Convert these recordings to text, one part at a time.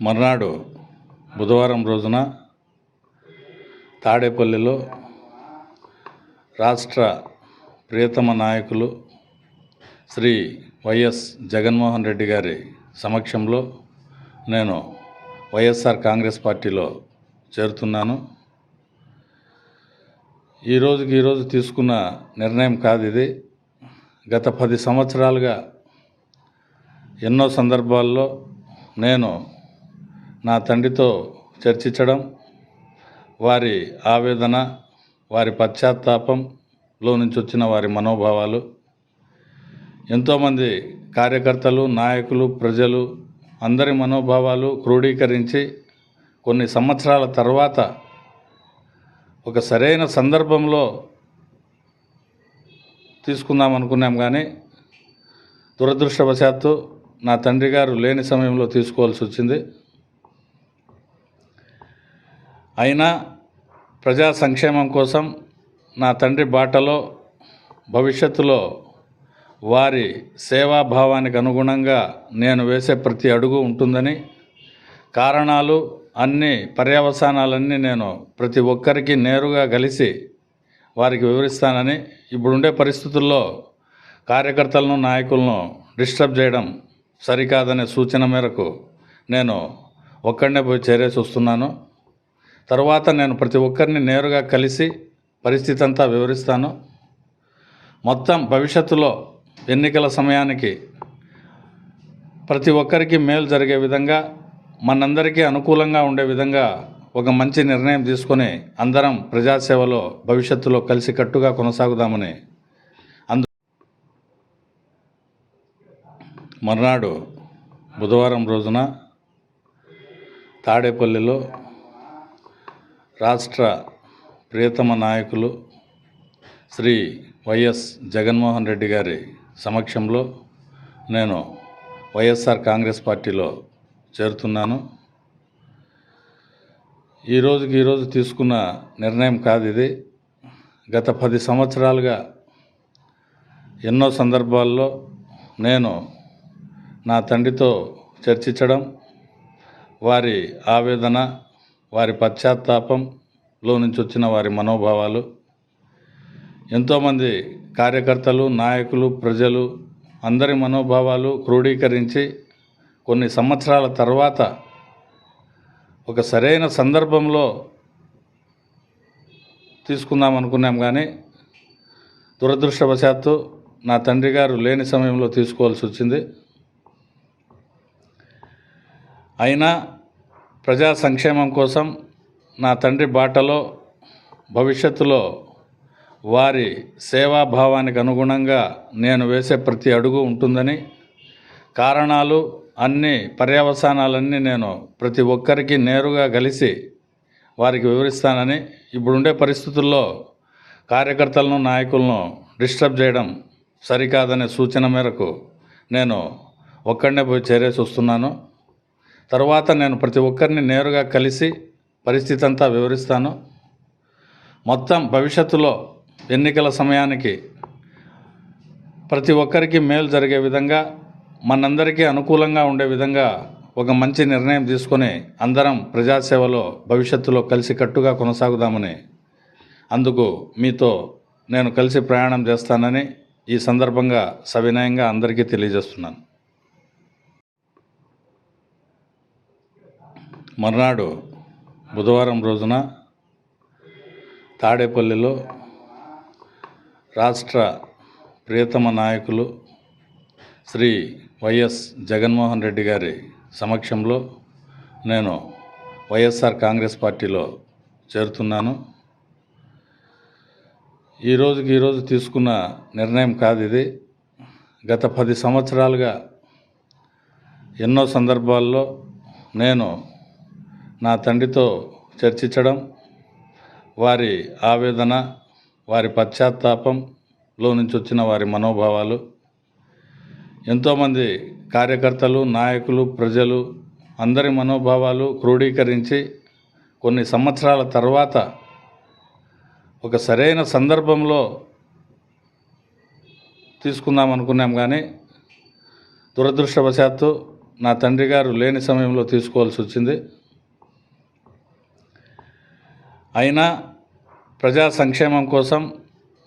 మర్నాడు బుధవారం రోజున తాడేపల్లిలో రాష్ట్ర ప్రియతమ నాయకులు శ్రీ వైఎస్ జగన్మోహన్ రెడ్డి గారి సమక్షంలో నేను వైఎస్ఆర్ కాంగ్రెస్ పార్టీలో చేరుతున్నాను. ఈరోజు తీసుకున్న నిర్ణయం కాదు ఇది. గత 10 సంవత్సరాలుగా ఎన్నో సందర్భాల్లో నేను నా తండ్రితో చర్చించడం, వారి ఆవేదన, వారి పశ్చాత్తాపంలో నుంచి వచ్చిన వారి మనోభావాలు, ఎంతోమంది కార్యకర్తలు, నాయకులు, ప్రజలు అందరి మనోభావాలు క్రోడీకరించి కొన్ని సంవత్సరాల తర్వాత ఒక సరైన సందర్భంలో తీసుకుందాం అనుకున్నాం. కానీ దురదృష్టవశాత్తు నా తండ్రి గారు లేని సమయంలో తీసుకోవాల్సి వచ్చింది. అయినా ప్రజా సంక్షేమం కోసం నా తండ్రి బాటలో భవిష్యత్తులో వారి సేవాభావానికి అనుగుణంగా నేను వేసే ప్రతి అడుగు ఉంటుందని, కారణాలు అన్ని పర్యవసానాలన్నీ నేను ప్రతి ఒక్కరికి నేరుగా కలిసి వారికి వివరిస్తానని, ఇప్పుడుండే పరిస్థితుల్లో కార్యకర్తలను, నాయకులను డిస్టర్బ్ చేయడం సరికాదనే సూచన మేరకు నేను ఒక్కడనే పోయి చేరేసి వస్తున్నాను. తర్వాత నేను ప్రతి ఒక్కరిని నేరుగా కలిసి పరిస్థితి అంతా వివరిస్తాను. మొత్తం భవిష్యత్తులో ఎన్నికల సమయానికి ప్రతి ఒక్కరికి మేలు జరిగే విధంగా, మనందరికీ అనుకూలంగా ఉండే విధంగా ఒక మంచి నిర్ణయం తీసుకొని అందరం ప్రజాసేవలో భవిష్యత్తులో కలిసికట్టుగా కొనసాగుదామని మర్నాడు బుధవారం రోజున తాడేపల్లిలో రాష్ట్ర ప్రియతమ నాయకులు శ్రీ వైఎస్ జగన్మోహన్ రెడ్డి గారి సమక్షంలో నేను వైఎస్ఆర్ కాంగ్రెస్ పార్టీలో చేరుతున్నాను. ఈరోజు తీసుకున్న నిర్ణయం కాదు ఇది. గత 10 సంవత్సరాలుగా ఎన్నో సందర్భాల్లో నేను నా తండ్రితో చర్చించడం, వారి ఆవేదన, వారి పశ్చాత్తాపంలో నుంచి వచ్చిన వారి మనోభావాలు, ఎంతోమంది కార్యకర్తలు, నాయకులు, ప్రజలు అందరి మనోభావాలు క్రోడీకరించి కొన్ని సంవత్సరాల తర్వాత ఒక సరైన సందర్భంలో తీసుకుందాం అనుకున్నాం. కానీ దురదృష్టవశాత్తు నా తండ్రి గారు లేని సమయంలో తీసుకోవాల్సి వచ్చింది. అయినా ప్రజా సంక్షేమం కోసం నా తండ్రి బాటలో భవిష్యత్తులో వారి సేవాభావానికి అనుగుణంగా నేను వేసే ప్రతి అడుగు ఉంటుందని, కారణాలు అన్ని పర్యవసానాలన్నీ నేను ప్రతి ఒక్కరికి నేరుగా కలిసి వారికి వివరిస్తానని, ఇప్పుడుండే పరిస్థితుల్లో కార్యకర్తలను, నాయకులను డిస్టర్బ్ చేయడం సరికాదనే సూచన మేరకు నేను ఒక్కడనే పోయి చేరేసి వస్తున్నాను. తర్వాత నేను ప్రతి ఒక్కరిని నేరుగా కలిసి పరిస్థితి అంతా వివరిస్తాను. మొత్తం భవిష్యత్తులో ఎన్నికల సమయానికి ప్రతి ఒక్కరికి మేలు జరిగే విధంగా, మనందరికీ అనుకూలంగా ఉండే విధంగా ఒక మంచి నిర్ణయం తీసుకొని అందరం ప్రజాసేవలో భవిష్యత్తులో కలిసికట్టుగా కొనసాగుదామని, అందుకు మీతో నేను కలిసి ప్రయాణం చేస్తానని ఈ సందర్భంగా సవినయంగా అందరికీ తెలియజేస్తున్నాను. మర్నాడు బుధవారం రోజున తాడేపల్లిలో రాష్ట్ర ప్రియతమ నాయకులు శ్రీ వైఎస్ జగన్మోహన్ రెడ్డి గారి సమక్షంలో నేను వైఎస్ఆర్ కాంగ్రెస్ పార్టీలో చేరుతున్నాను. ఈరోజు తీసుకున్న నిర్ణయం కాదు ఇది. గత 10 సంవత్సరాలుగా ఎన్నో సందర్భాల్లో నేను నా తండ్రితో చర్చించడం, వారి ఆవేదన, వారి పశ్చాత్తాపంలో నుంచి వచ్చిన వారి మనోభావాలు, ఎంతోమంది కార్యకర్తలు, నాయకులు, ప్రజలు అందరి మనోభావాలు క్రోడీకరించి కొన్ని సంవత్సరాల తర్వాత ఒక సరైన సందర్భంలో తీసుకుందాం అనుకున్నాం. కానీ దురదృష్టవశాత్తు నా తండ్రి గారు లేని సమయంలో తీసుకోవాల్సి వచ్చింది. అయినా ప్రజా సంక్షేమం కోసం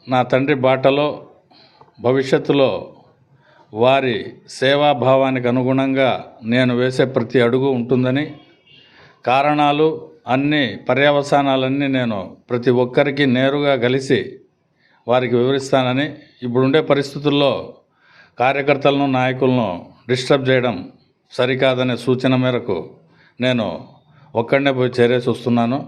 నా తండ్రి బాటలో భవిష్యత్తులో వారి సేవాభావానికి అనుగుణంగా నేను వేసే ప్రతి అడుగు ఉంటుందని, కారణాలు అన్నీ పర్యవసానాలన్నీ నేను ప్రతి ఒక్కరికి నేరుగా కలిసి వారికి వివరిస్తానని, ఇప్పుడుండే పరిస్థితుల్లో కార్యకర్తలను నాయకులను డిస్టర్బ్ చేయడం సరికాదనే సూచన మేరకు నేను ఒక్కడనే పోయి చేరేసి వస్తున్నాను.